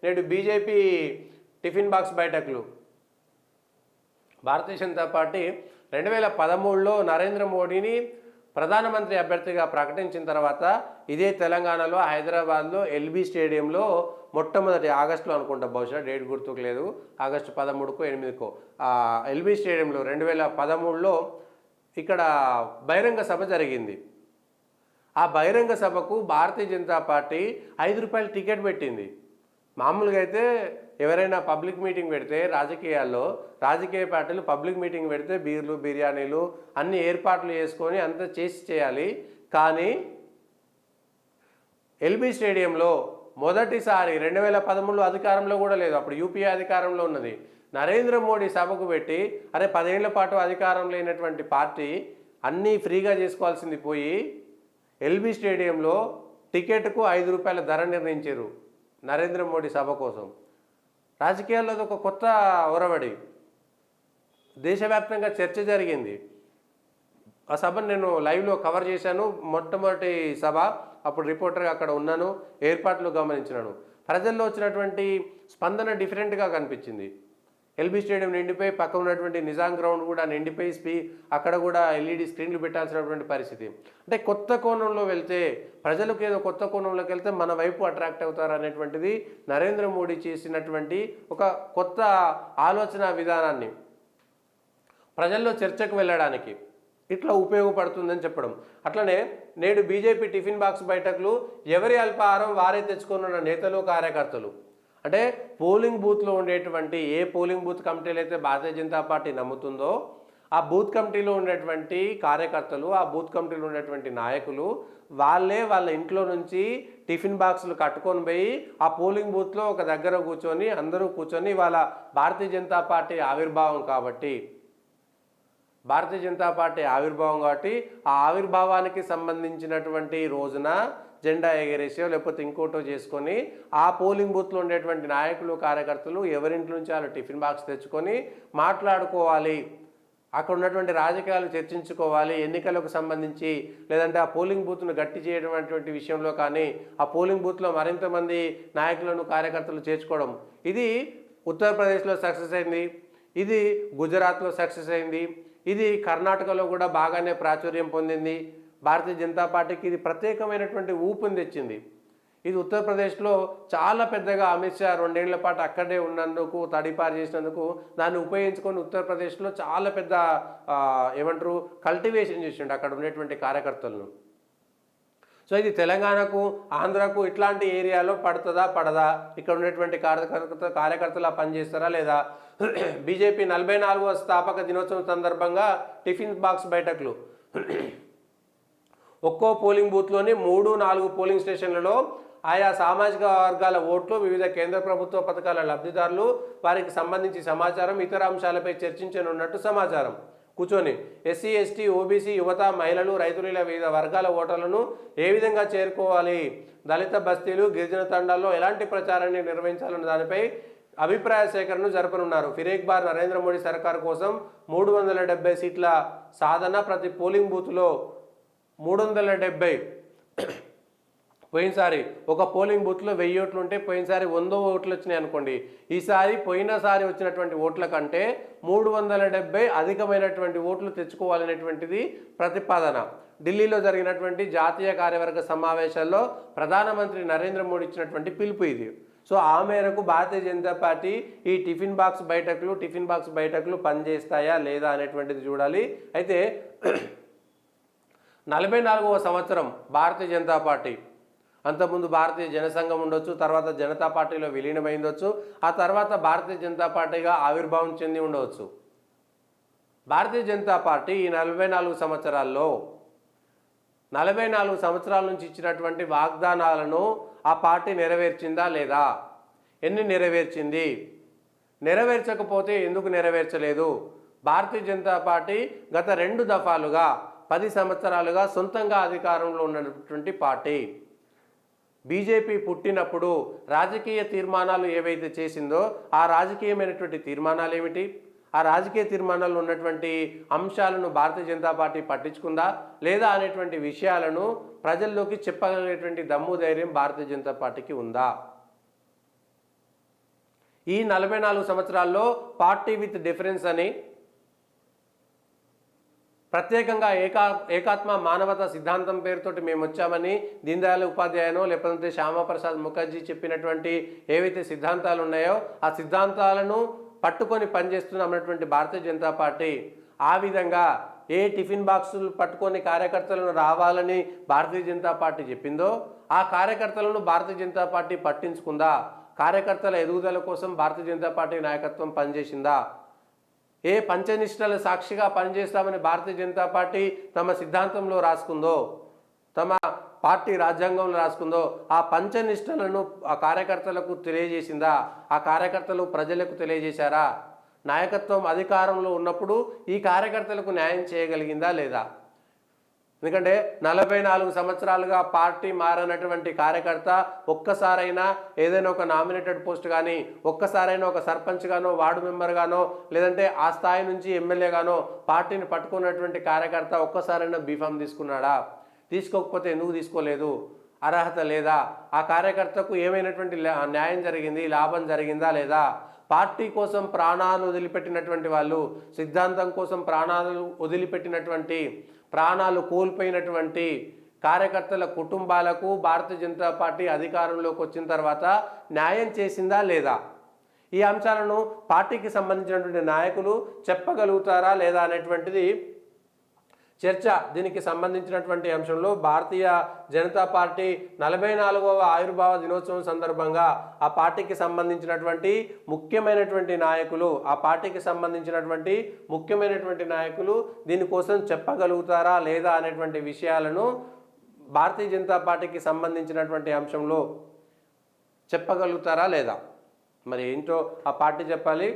నేడు BJP tiffin box బైఠక్లు. Bharatiya Janata party 2013లో Narendra మోడీని ప్రధానమంత్రి అభ్యర్థిగా ప్రకటించిన తర్వాత ఇదే తెలంగాణలో హైదరాబాద్లో ఎల్బీ స్టేడియంలో మొట్టమొదటి ఆగస్టులో అనుకుంటా, బహుశా డేట్ గుర్తుకు లేదు, ఆగస్టు 13కో 8కో ఎల్బీ స్టేడియంలో 2013లో ఇక్కడ బహిరంగ సభ జరిగింది. ఆ బహిరంగ సభకు భారతీయ జనతా పార్టీ ₹5 టికెట్ పెట్టింది. మామూలుగా అయితే ఎవరైనా పబ్లిక్ మీటింగ్ పెడితే రాజకీయాల్లో రాజకీయ పార్టీలు పబ్లిక్ మీటింగ్ పెడితే బీర్లు బిర్యానీలు అన్ని ఏర్పాట్లు చేసుకొని అంతా చేయాలి. కానీ ఎల్బీ స్టేడియంలో మొదటిసారి 2013లో అధికారంలో కూడా లేదు, అప్పుడు యూపీఏ అధికారంలో ఉన్నది, నరేంద్ర మోడీ సభకు పెట్టి అరే 10 ఏళ్ల పాటు అధికారం లేనటువంటి పార్టీ అన్నీ ఫ్రీగా చేసుకోవాల్సింది పోయి ఎల్బీ స్టేడియంలో టికెట్కు ₹5 ధర నిర్ణయించారు నరేంద్ర మోడీ సభ కోసం. రాజకీయాల్లో ఒక కొత్త ఒరవడి, దేశవ్యాప్తంగా చర్చ జరిగింది. ఆ సభను నేను లైవ్లో కవర్ చేశాను, మొట్టమొదటి సభ, అప్పుడు రిపోర్టర్గా అక్కడ ఉన్నాను, ఏర్పాట్లు గమనించినాను. ప్రజల్లో వచ్చినటువంటి స్పందన డిఫరెంట్గా కనిపించింది. ఎల్బీ స్టేడియం నిండిపోయి పక్కన ఉన్నటువంటి నిజాం గ్రౌండ్ కూడా నిండిపోయి అక్కడ కూడా ఎల్ఈడి స్క్రీన్లు పెట్టాల్సినటువంటి పరిస్థితి. అంటే కొత్త కోణంలో వెళ్తే, ప్రజలకు ఏదో కొత్త కోణంలోకి వెళ్తే మన వైపు అట్రాక్ట్ అవుతారు అనేటువంటిది నరేంద్ర మోడీ చేసినటువంటి ఒక కొత్త ఆలోచన విధానాన్ని ప్రజల్లో చర్చకు వెళ్ళడానికి ఇట్లా ఉపయోగపడుతుందని చెప్పడం. అట్లనే నేడు బీజేపీ టిఫిన్ బాక్స్ బైఠక్లు ఎవరి అల్పాహారం వారే తెచ్చుకున్న నేతలు కార్యకర్తలు. అంటే పోలింగ్ బూత్లో ఉండేటువంటి ఏ పోలింగ్ బూత్ కమిటీలు అయితే భారతీయ జనతా పార్టీ నమ్ముతుందో ఆ బూత్ కమిటీలో ఉండేటువంటి కార్యకర్తలు, ఆ బూత్ కమిటీలో ఉండేటువంటి నాయకులు వాళ్ళే వాళ్ళ ఇంట్లో నుంచి టిఫిన్ బాక్సులు కట్టుకొని పోయి ఆ పోలింగ్ బూత్లో ఒక దగ్గర కూర్చొని అందరూ కూర్చొని వాళ్ళ భారతీయ జనతా పార్టీ ఆవిర్భావం కాబట్టి ఆ ఆవిర్భావానికి సంబంధించినటువంటి రోజున జెండా ఎగరేసో లేకపోతే ఇంకోటో చేసుకొని ఆ పోలింగ్ బూత్లో ఉండేటువంటి నాయకులు కార్యకర్తలు ఎవరింటి నుంచి వాళ్ళు టిఫిన్ బాక్స్ తెచ్చుకొని మాట్లాడుకోవాలి, అక్కడ ఉన్నటువంటి రాజకీయాలు చర్చించుకోవాలి, ఎన్నికలకు సంబంధించి లేదంటే ఆ పోలింగ్ బూత్ను గట్టి చేయడం విషయంలో కానీ ఆ పోలింగ్ బూత్లో మరింతమంది నాయకులను కార్యకర్తలు చేర్చుకోవడం. ఇది ఉత్తరప్రదేశ్లో సక్సెస్ అయింది, ఇది గుజరాత్లో సక్సెస్ అయింది, ఇది కర్ణాటకలో కూడా బాగానే ప్రాచుర్యం పొందింది. భారతీయ జనతా పార్టీకి ఇది ప్రత్యేకమైనటువంటి ఊపుని తెచ్చింది. ఇది ఉత్తరప్రదేశ్లో చాలా పెద్దగా అమిత్ షా 2 ఏళ్ల పాటు అక్కడే ఉన్నందుకు, తడిపారు చేసినందుకు దాన్ని ఉపయోగించుకొని ఉత్తరప్రదేశ్లో చాలా పెద్ద కల్టివేషన్ చేసిండు అక్కడ ఉండేటువంటి కార్యకర్తలను. సో ఇది తెలంగాణకు, ఆంధ్రకు ఇట్లాంటి ఏరియాలో పడుతుందా పడదా, ఇక్కడ ఉన్నటువంటి కార్యకర్తలు పనిచేస్తారా లేదా? బీజేపీ 44వ స్థాపక దినోత్సవం సందర్భంగా టిఫిన్ బాక్స్ బైఠక్లు. ఒక్కో పోలింగ్ బూత్లోని 3-4 పోలింగ్ స్టేషన్లలో ఆయా సామాజిక వర్గాల ఓట్లు, వివిధ కేంద్ర ప్రభుత్వ పథకాల లబ్ధిదారులు, వారికి సంబంధించి సమాచారం, ఇతర అంశాలపై చర్చించనున్నట్టు సమాచారం. కూర్చొని ఎస్సీ, ఎస్టీ, ఓబీసీ, యువత, మహిళలు, రైతులు ఇలా వివిధ వర్గాల ఓటర్లను ఏ విధంగా చేరుకోవాలి, దళిత బస్తీలు, గిరిజన తండాల్లో ఎలాంటి ప్రచారాన్ని నిర్వహించాలన్న దానిపై అభిప్రాయ సేకరణను జరపనున్నారు. ఫిరేక్ బార్ నరేంద్ర మోడీ సర్కారు కోసం 370 సీట్ల సాధన. ప్రతి పోలింగ్ బూత్లో 370. పోయినసారి ఒక పోలింగ్ బూత్లో 1000 ఓట్లు ఉంటే పోయినసారి 100 ఓట్లు వచ్చినాయి అనుకోండి. ఈసారి పోయినసారి వచ్చినటువంటి ఓట్ల కంటే 370 అధికమైనటువంటి ఓట్లు తెచ్చుకోవాలనేటువంటిది ప్రతిపాదన. ఢిల్లీలో జరిగినటువంటి జాతీయ కార్యవర్గ సమావేశాల్లో ప్రధానమంత్రి నరేంద్ర మోడీ ఇచ్చినటువంటి పిలుపు ఇది. సో ఆ మేరకు భారతీయ జనతా పార్టీ ఈ టిఫిన్ బాక్స్ బైఠక్లు పనిచేస్తాయా లేదా అనేటువంటిది చూడాలి. అయితే 44వ సంవత్సరం భారతీయ జనతా పార్టీ, అంతకుముందు భారతీయ జనసంఘం ఉండొచ్చు, తర్వాత జనతా పార్టీలో విలీనమైందొచ్చు, ఆ తర్వాత భారతీయ జనతా పార్టీగా ఆవిర్భావం చెంది ఉండవచ్చు. భారతీయ జనతా పార్టీ ఈ 44 సంవత్సరాల నుంచి ఇచ్చినటువంటి వాగ్దానాలను ఆ పార్టీ నెరవేర్చిందా లేదా? ఎన్ని నెరవేర్చింది? నెరవేర్చకపోతే ఎందుకు నెరవేర్చలేదు? భారతీయ జనతా పార్టీ గత 2 దఫాలుగా 10 సంవత్సరాలుగా సొంతంగా అధికారంలో ఉన్నటువంటి పార్టీ. బీజేపీ పుట్టినప్పుడు రాజకీయ తీర్మానాలు ఏవైతే చేసిందో ఆ రాజకీయమైనటువంటి తీర్మానాలు ఏమిటి, ఆ రాజకీయ తీర్మానాల్లో ఉన్నటువంటి అంశాలను భారతీయ జనతా పార్టీ పట్టించుకుందా లేదా అనేటువంటి విషయాలను ప్రజల్లోకి చెప్పగలిగేటువంటి దమ్ము ధైర్యం భారతీయ జనతా పార్టీకి ఉందా? ఈ 44 సంవత్సరాల్లో పార్టీ విత్ డిఫరెన్స్ అని ప్రత్యేకంగా ఏకాత్మ మానవతా సిద్ధాంతం పేరుతోటి మేము వచ్చామని దీన్ దయాళ్ ఉపాధ్యాయనో లేకపోతే శ్యామాప్రసాద్ ముఖర్జీ చెప్పినటువంటి ఏవైతే సిద్ధాంతాలు ఉన్నాయో ఆ సిద్ధాంతాలను పట్టుకొని పనిచేస్తున్నామన్నటువంటి భారతీయ జనతా పార్టీ ఆ విధంగా ఏ టిఫిన్ బాక్సులు పట్టుకొని కార్యకర్తలను రావాలని భారతీయ జనతా పార్టీ చెప్పిందో ఆ కార్యకర్తలను భారతీయ జనతా పార్టీ పట్టించుకుందా? కార్యకర్తల ఎదుగుదల కోసం భారతీయ జనతా పార్టీ నాయకత్వం పనిచేసిందా? ఏ పంచనిష్టల సాక్షిగా పనిచేస్తామని భారతీయ జనతా పార్టీ తమ సిద్ధాంతంలో రాసుకుందో, తమ పార్టీ రాజ్యాంగంలో రాసుకుందో ఆ పంచనిష్టలను ఆ కార్యకర్తలకు తెలియజేసిందా? ఆ కార్యకర్తలు ప్రజలకు తెలియజేశారా? నాయకత్వం అధికారంలో ఉన్నప్పుడు ఈ కార్యకర్తలకు న్యాయం చేయగలిగిందా లేదా? ఎందుకంటే 44 సంవత్సరాలుగా పార్టీ మారనటువంటి కార్యకర్త ఒక్కసారైనా ఏదైనా ఒక నామినేటెడ్ పోస్ట్ కానీ, ఒక్కసారైనా ఒక సర్పంచ్ గానో, వార్డు మెంబర్ గానో, లేదంటే ఆ స్థాయి నుంచి ఎమ్మెల్యే గానో పార్టీని పట్టుకున్నటువంటి కార్యకర్త ఒక్కసారైనా బీఫామ్ తీసుకున్నాడా? తీసుకోకపోతే ఎందుకు తీసుకోలేదు? అర్హత లేదా? ఆ కార్యకర్తకు ఏమైనటువంటి న్యాయం జరిగింది, లాభం జరిగిందా లేదా? పార్టీ కోసం ప్రాణాలు వదిలిపెట్టినటువంటి వాళ్ళు, సిద్ధాంతం కోసం ప్రాణాలు వదిలిపెట్టినటువంటి, ప్రాణాలు కోల్పోయినటువంటి కార్యకర్తల కుటుంబాలకు భారతీయ జనతా పార్టీ అధికారంలోకి వచ్చిన తర్వాత న్యాయం చేసిందా లేదా? ఈ అంశాలను పార్టీకి సంబంధించినటువంటి నాయకులు చెప్పగలుగుతారా లేదా అనేటువంటిది చర్చ. దీనికి సంబంధించినటువంటి అంశంలో భారతీయ జనతా పార్టీ 44వ ఆవిర్భావ దినోత్సవం సందర్భంగా ఆ పార్టీకి సంబంధించినటువంటి ముఖ్యమైనటువంటి నాయకులు దీనికోసం చెప్పగలుగుతారా లేదా అనేటువంటి విషయాలను భారతీయ జనతా పార్టీకి సంబంధించినటువంటి అంశంలో చెప్పగలుగుతారా లేదా? మరి ఏంటో ఆ పార్టీ చెప్పాలి.